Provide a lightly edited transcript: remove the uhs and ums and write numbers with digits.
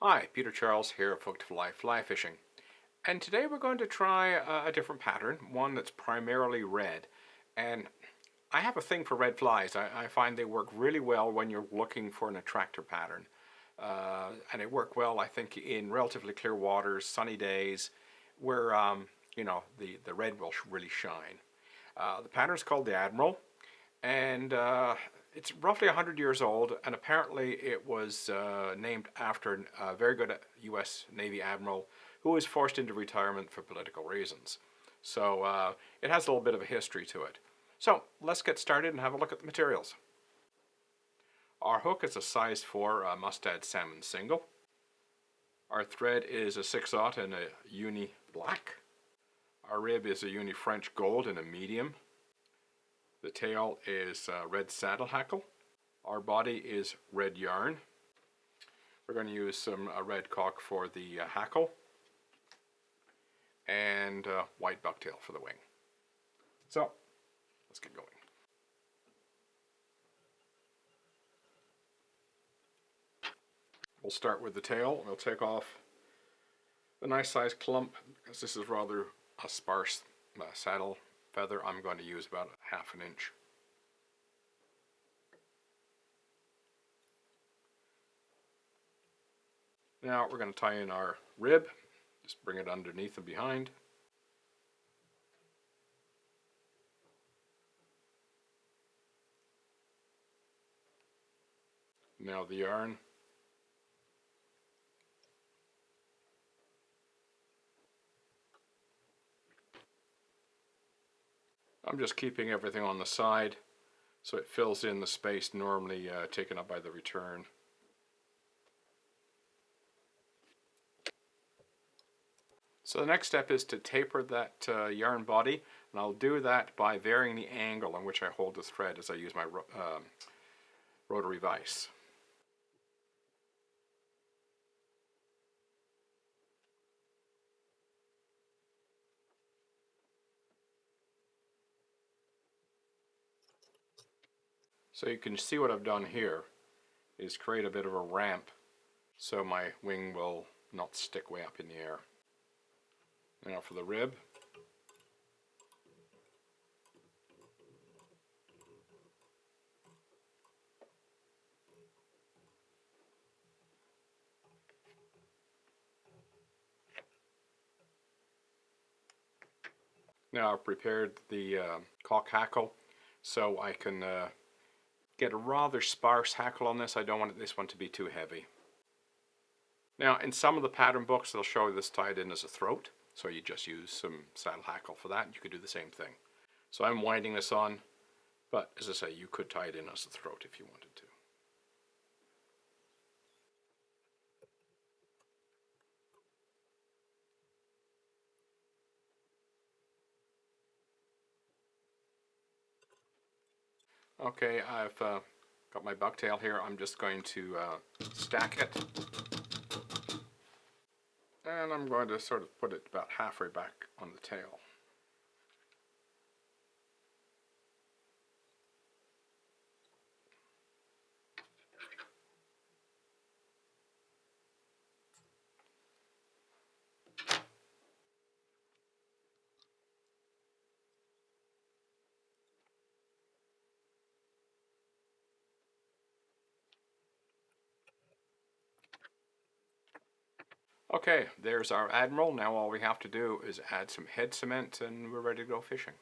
Hi, Peter Charles here of Hooked for Life Fly Fishing. And today we're going to try a different pattern, one that's primarily red. And I have a thing for red flies. I find they work really well when you're looking for an attractor pattern. And they work well, I think, in relatively clear waters, sunny days, where, the red will really shine. The pattern is called the Admiral, and it's roughly 100 years old, and apparently it was named after a very good U.S. Navy admiral who was forced into retirement for political reasons. So it has a little bit of a history to it. So let's get started and have a look at the materials. Our hook is a size 4 mustad salmon single. Our thread is a 6/0 in a uni black. Our rib is a uni French gold in a medium. The tail is red saddle hackle. Our body is red yarn. We're going to use some red caulk for the hackle and white bucktail for the wing. So let's get going. We'll start with the tail. We'll take off a nice sized clump because this is rather a sparse saddle feather. I'm going to use about 1/2 inch. Now we're going to tie in our rib. Just bring it underneath and behind. Now the yarn. I'm just keeping everything on the side so it fills in the space normally taken up by the return. So the next step is to taper that yarn body, and I'll do that by varying the angle on which I hold the thread as I use my rotary vise. So you can see what I've done here is create a bit of a ramp so my wing will not stick way up in the air. Now for the rib. Now I've prepared the caulk hackle so I can get a rather sparse hackle on this. I don't want this one to be too heavy. Now in some of the pattern books they'll show this tied in as a throat, so you just use some saddle hackle for that. You could do the same thing. So I'm winding this on, but as I say, you could tie it in as a throat if you wanted to. Okay, I've got my bucktail here. I'm just going to stack it, and I'm going to sort of put it about halfway back on the tail. Okay, there's our Admiral. Now all we have to do is add some head cement and we're ready to go fishing.